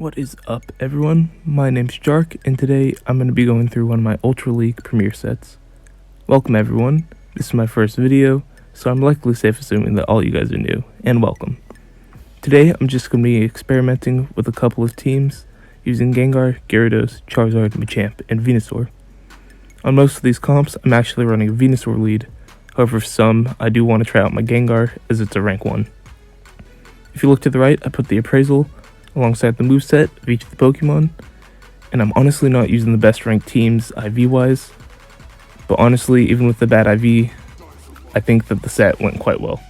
What is up, everyone? My name's Jark, and today I'm going to be going through one of my Ultra League Premier sets. Welcome, everyone. This is my first video, so I'm likely safe assuming that all you guys are new, and welcome. Today, I'm just going to be experimenting with a couple of teams using Gengar, Gyarados, Charizard, Machamp, and Venusaur. On most of these comps, I'm actually running a Venusaur lead. However, for some, I do want to try out my Gengar, as it's a rank 1. If you look to the right, I put the appraisal alongside the moveset of each of the Pokemon, and I'm honestly not using the best ranked teams IV-wise, but honestly, even with the bad IV, I think that the set went quite well.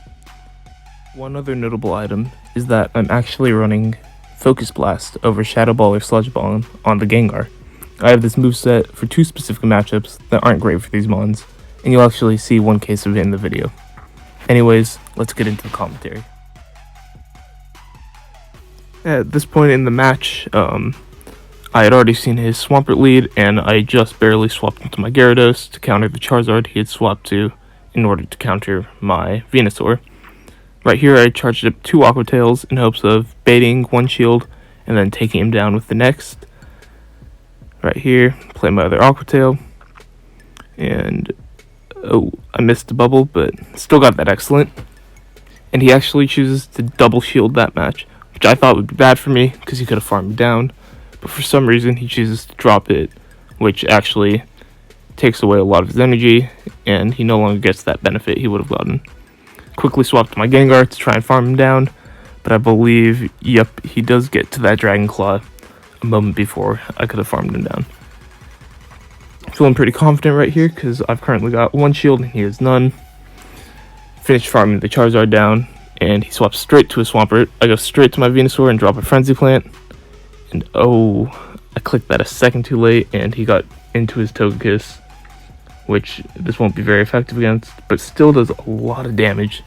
One other notable item is that I'm actually running Focus Blast over Shadow Ball or Sludge Ball on the Gengar. I have this moveset for 2 specific matchups that aren't great for these mons, and you'll actually see one case of it in the video. Anyways, let's get into the commentary. At this point in the match, I had already seen his Swampert lead, and I just barely swapped into my Gyarados to counter the Charizard he had swapped to in order to counter my Venusaur. Right here, I charged up 2 Aqua Tails in hopes of baiting one shield and then taking him down with the next. Right here, play my other Aqua Tail, and oh, I missed the bubble, but still got that excellent. And he actually chooses to double shield that match, which I thought would be bad for me because he could have farmed down, but for some reason he chooses to drop it, which actually takes away a lot of his energy, and he no longer gets that benefit he would have gotten. Quickly swapped to my Gengar to try and farm him down, but I believe, yep, he does get to that Dragon Claw a moment before I could have farmed him down. Feeling pretty confident right here because I've currently got 1 shield and he has none. Finished farming the Charizard down, and he swaps straight to a Swampert. I go straight to my Venusaur and drop a Frenzy Plant. And oh, I clicked that a second too late, and he got into his Togekiss, which this won't be very effective against, but still does a lot of damage.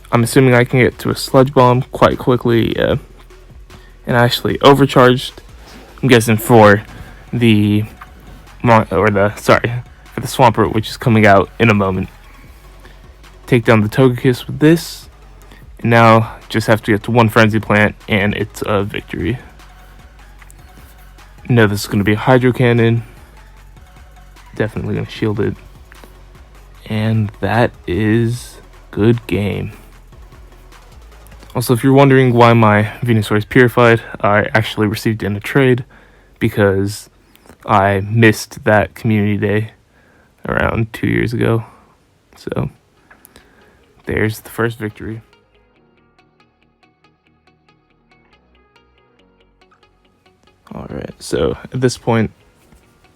I'm assuming I can get to a Sludge Bomb quite quickly, yeah. And I actually overcharged, I'm guessing for the Swampert, which is coming out in a moment. Take down the Togekiss with this. And now, just have to get to 1 Frenzy Plant, and it's a victory. No, this is going to be a Hydro Cannon. Definitely going to shield it. And that is good game. Also, if you're wondering why my Venusaur is purified, I actually received it in a trade because I missed that community day around 2 years ago. So, there's the first victory. Alright, so at this point,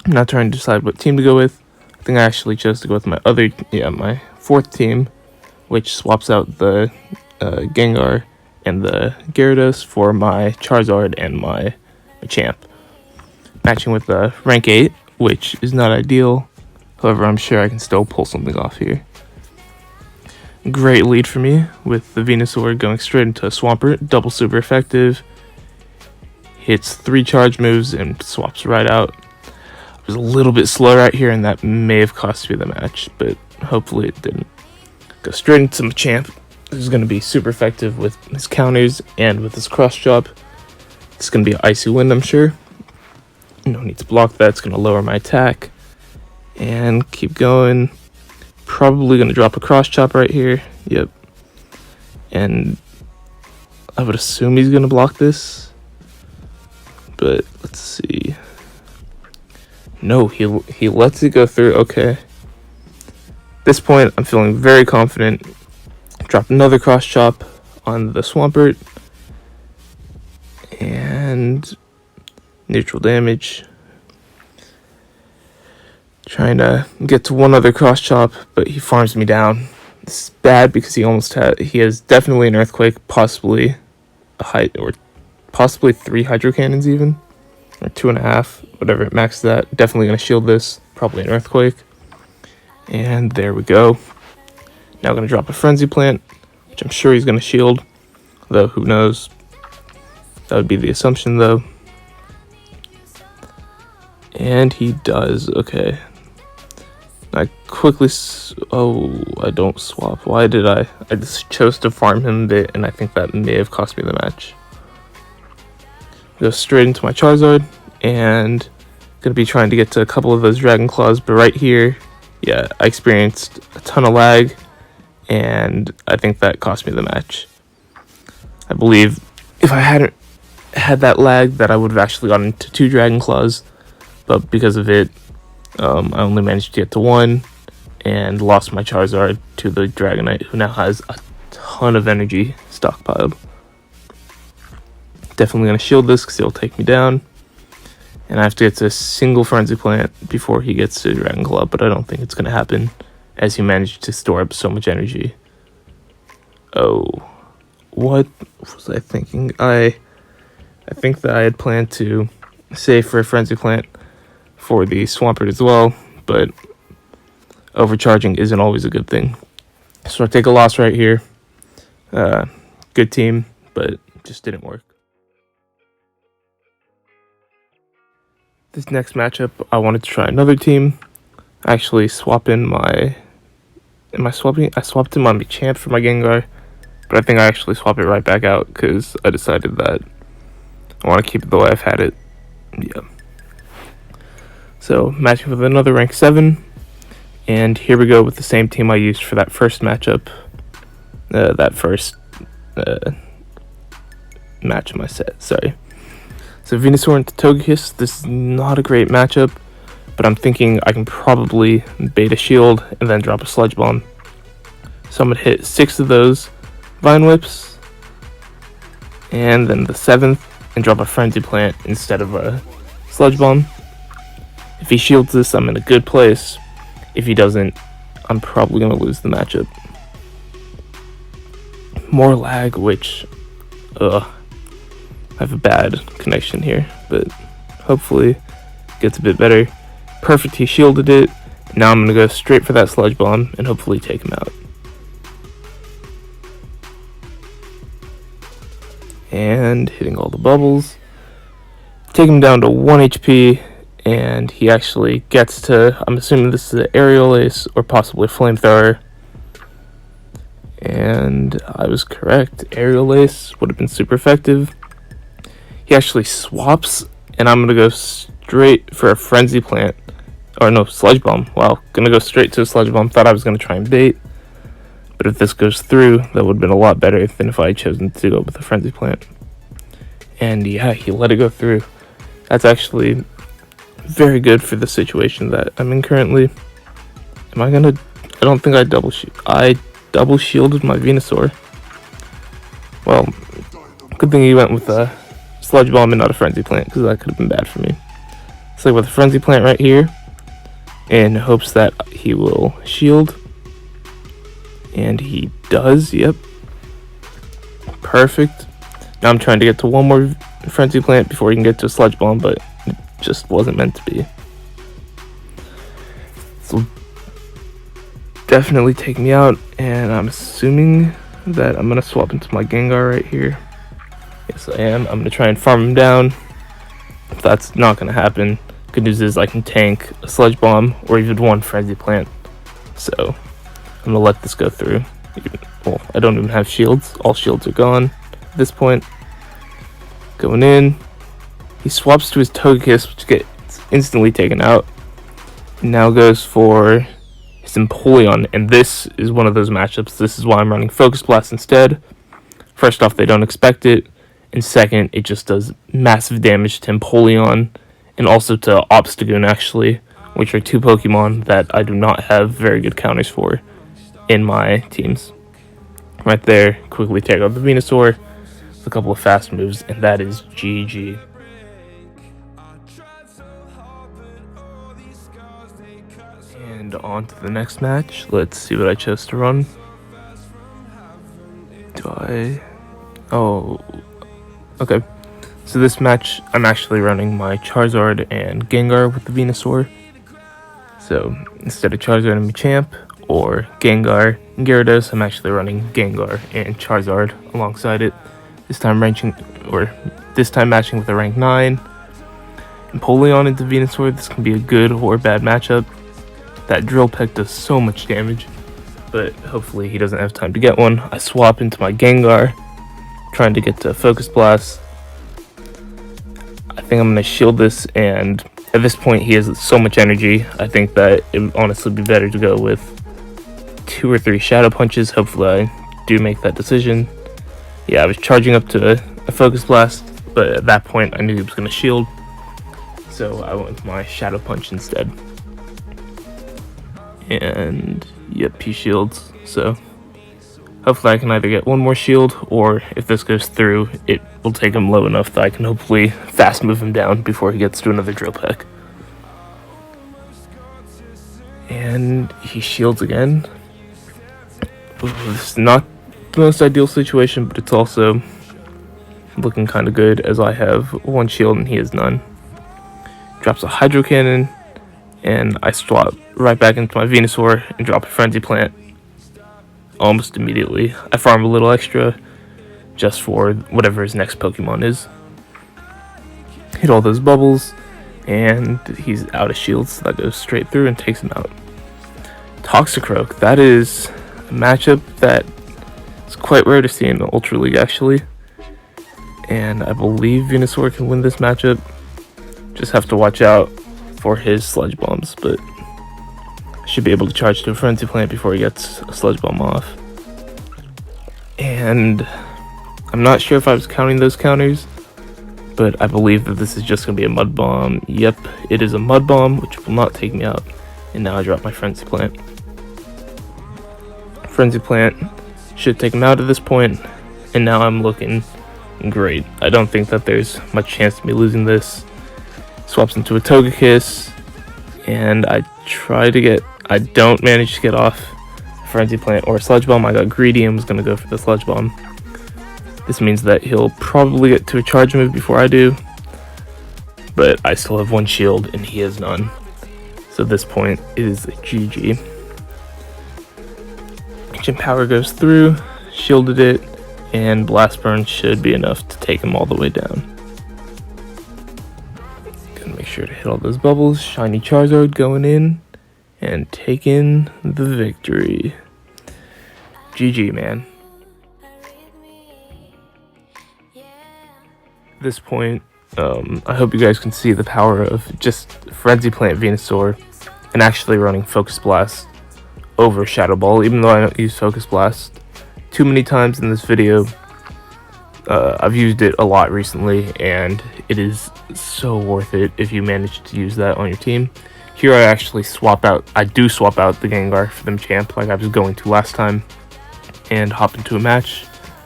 I'm not trying to decide what team to go with. I think I actually chose to go with my 4th team, which swaps out the Gengar and the Gyarados for my Charizard and my Machamp. Matching with the rank 8, which is not ideal. However, I'm sure I can still pull something off here. Great lead for me, with the Venusaur going straight into a Swampert, double super effective. Hits 3 charge moves and swaps right out. I was a little bit slow right here, and that may have cost me the match, but hopefully it didn't. Go straight into Machamp. This is going to be super effective with his counters and with his cross chop. It's going to be an Icy Wind, I'm sure. No need to block that. It's going to lower my attack. And keep going. Probably going to drop a cross chop right here. Yep. And I would assume he's going to block this. But let's see. No, he lets it go through. Okay. At this point, I'm feeling very confident. Drop another cross chop on the Swampert. And neutral damage. Trying to get to 1 other cross chop, but he farms me down. This is bad because he has definitely an Earthquake, possibly possibly 3 Hydro Cannons even, or 2.5, whatever it maxes that. Definitely going to shield this, probably an Earthquake. And there we go. Now going to drop a Frenzy Plant, which I'm sure he's going to shield, though who knows. That would be the assumption though. And he does, okay. I quickly, I don't swap. Why did I just chose to farm him a bit, and I think that may have cost me the match. Go straight into my Charizard, and gonna be trying to get to a couple of those Dragon Claws, but right here, yeah, I experienced a ton of lag, and I think that cost me the match. I believe if I hadn't had that lag, that I would have actually gotten into 2 Dragon Claws, but because of it, I only managed to get to 1, and lost my Charizard to the Dragonite, who now has a ton of energy stockpiled. Definitely going to shield this because he'll take me down. And I have to get to a single Frenzy Plant before he gets to Dragon Claw, but I don't think it's going to happen as he managed to store up so much energy. Oh, what was I thinking? I think that I had planned to save for a Frenzy Plant for the Swampert as well, but overcharging isn't always a good thing. So I take a loss right here. Good team, but just didn't work. This next matchup, I wanted to try another team. I actually swap in my... I swapped in my Machamp for my Gengar, but I think I actually swap it right back out because I decided that I want to keep it the way I've had it. Yeah. So, matching with another rank 7, and here we go with the same team I used for that first matchup. Match in my set, sorry. So Venusaur into Togekiss, this is not a great matchup, but I'm thinking I can probably bait a shield and then drop a Sludge Bomb. So I'm going to hit 6 of those Vine Whips, and then the 7th, and drop a Frenzy Plant instead of a Sludge Bomb. If he shields this, I'm in a good place. If he doesn't, I'm probably going to lose the matchup. More lag, which, I have a bad connection here, but hopefully it gets a bit better. Perfect, he shielded it. Now I'm going to go straight for that Sludge Bomb and hopefully take him out. And hitting all the bubbles. Take him down to 1 HP, and he actually gets to, I'm assuming this is an Aerial Ace or possibly a Flamethrower. And I was correct. Aerial Ace would have been super effective. He actually swaps, and I'm going to go straight for a Frenzy Plant. Or no, Sludge Bomb. Wow, going to go straight to a Sludge Bomb. Thought I was going to try and bait. But if this goes through, that would have been a lot better than if I had chosen to go with a Frenzy Plant. And yeah, he let it go through. That's actually very good for the situation that I'm in currently. I don't think I double shielded my Venusaur. Well, good thing he went with a Sludge Bomb and not a Frenzy Plant, because that could have been bad for me. So with a Frenzy Plant right here, in hopes that he will shield. And he does, yep. Perfect. Now I'm trying to get to one more Frenzy Plant before he can get to a Sludge Bomb, but it just wasn't meant to be. So definitely take me out, and I'm assuming that I'm going to swap into my Gengar right here. Yes, I am. I'm going to try and farm him down. If that's not going to happen, good news is I can tank a Sludge Bomb or even one Frenzy Plant. So I'm going to let this go through. Well, I don't even have shields. All shields are gone at this point. Going in. He swaps to his Togekiss, which gets instantly taken out. Now goes for his Empoleon, and this is one of those matchups. This is why I'm running Focus Blast instead. First off, they don't expect it, and second, it just does massive damage to Empoleon, and also to Obstagoon, actually, which are 2 Pokemon that I do not have very good counters for in my teams. Right there, quickly take out the Venusaur with a couple of fast moves, and that is GG. And on to the next match. Let's see what I chose to run. Oh, okay. So this match, I'm actually running my Charizard and Gengar with the Venusaur. So instead of Charizard and Machamp or Gengar and Gyarados, I'm actually running Gengar and Charizard alongside it. This time matching with a rank 9. Empoleon into Venusaur, this can be a good or bad matchup. That Drill Peck does so much damage, but hopefully he doesn't have time to get one. I swap into my Gengar, trying to get to Focus Blast. I think I'm going to shield this, and at this point he has so much energy, I think that it would honestly be better to go with 2 or 3 Shadow Punches. Hopefully I do make that decision. Yeah, I was charging up to a Focus Blast, but at that point I knew he was going to shield, so I went with my Shadow Punch instead. And yep, he shields, so hopefully I can either get one more shield, or if this goes through, it will take him low enough that I can hopefully fast move him down before he gets to another Drill Peck. And he shields again. This is not the most ideal situation, but it's also looking kind of good as I have 1 shield and he has none. Drops a Hydro Cannon, and I swap right back into my Venusaur and drop a Frenzy Plant almost immediately. I farm a little extra just for whatever his next Pokemon is. Hit all those bubbles, and he's out of shields, so that goes straight through and takes him out. Toxicroak, that is a matchup that is quite rare to see in the Ultra League actually, and I believe Venusaur can win this matchup. Just have to watch out for his Sludge Bombs, but should be able to charge to a Frenzy Plant before he gets a Sludge Bomb off. And I'm not sure if I was counting those counters, but I believe that this is just going to be a Mud Bomb. Yep, it is a Mud Bomb, which will not take me out. And now I drop my Frenzy Plant. Frenzy Plant should take him out at this point, and now I'm looking great. I don't think that there's much chance of me losing this. Swaps into a Togekiss, and I don't manage to get off a Frenzy Plant or a Sludge Bomb. I got greedy and was going to go for the Sludge Bomb. This means that he'll probably get to a charge move before I do, but I still have 1 shield and he has none. So at this point, it is a GG. Ancient Power goes through, shielded it, and Blast Burn should be enough to take him all the way down. Gonna make sure to hit all those bubbles. Shiny Charizard going in and taking the victory. GG, man. At this point, I hope you guys can see the power of just Frenzy Plant Venusaur and actually running Focus Blast over Shadow Ball, even though I don't use Focus Blast too many times in this video. I've used it a lot recently, and it is so worth it if you manage to use that on your team. Here I actually swap out the Gengar for the Machamp like I was going to last time, and hop into a match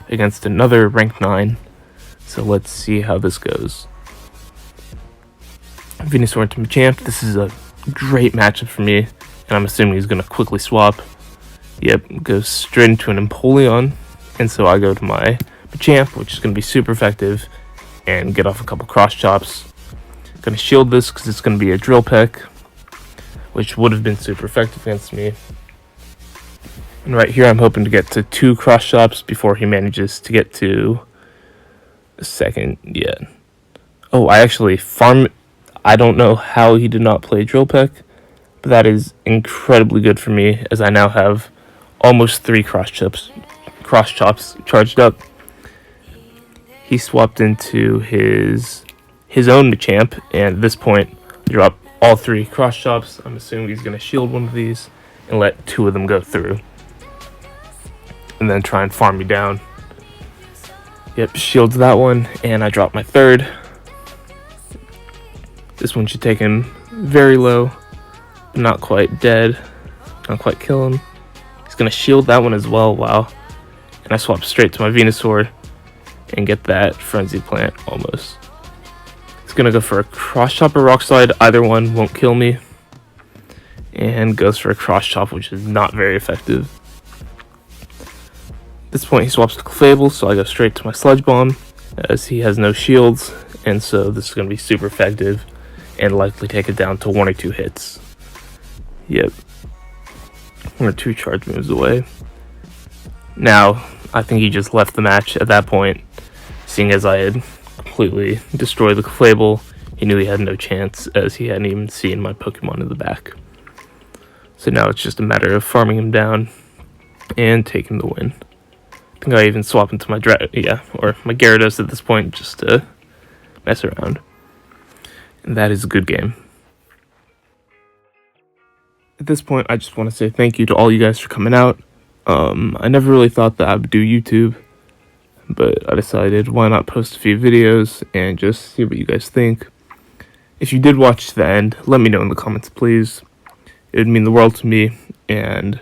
against another rank 9. So let's see how this goes. Venusaur to Machamp. This is a great matchup for me, and I'm assuming he's going to quickly swap. Yep, goes straight into an Empoleon, and so I go to my Machamp, which is going to be super effective, and get off a couple cross chops. Going to shield this because it's going to be a Drill Peck, which would have been super effective against me. And right here I'm hoping to get to 2 cross chops before he manages to get to a second yet. Oh, I actually farm. I don't know how he did not play Drill Peck, but that is incredibly good for me, as I now have almost 3 cross chops charged up. He swapped into his own Machamp, and at this point, drop all 3 cross chops. I'm assuming he's going to shield one of these and let 2 of them go through, and then try and farm me down. Yep, shields that one, and I drop my 3rd. This one should take him very low, but not quite dead, not quite kill him. He's going to shield that one as well, wow. And I swap straight to my Venusaur and get that Frenzy Plant almost. He's going to go for a Cross Chop or Rock Slide, either one won't kill me. And goes for a Cross Chop, which is not very effective. At this point he swaps to Clefable, so I go straight to my Sludge Bomb, as he has no shields, and so this is going to be super effective and likely take it down to 1 or 2 hits. Yep. 1 or 2 charge moves away. Now, I think he just left the match at that point, seeing as I had completely destroyed the Clefable. He knew he had no chance, as he hadn't even seen my Pokemon in the back. So now it's just a matter of farming him down and taking the win. I think I even swap into my Gyarados at this point just to mess around. and that is a good game. At this point, I just want to say thank you to all you guys for coming out. I never really thought that I would do YouTube, but I decided why not post a few videos and just see what you guys think. If you did watch to the end, let me know in the comments, please. It would mean the world to me, and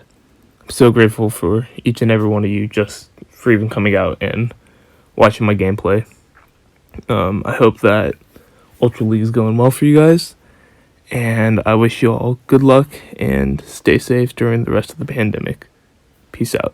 I'm so grateful for each and every one of you just for even coming out and watching my gameplay. I hope that Ultra League is going well for you guys, and I wish you all good luck and stay safe during the rest of the pandemic. Peace out.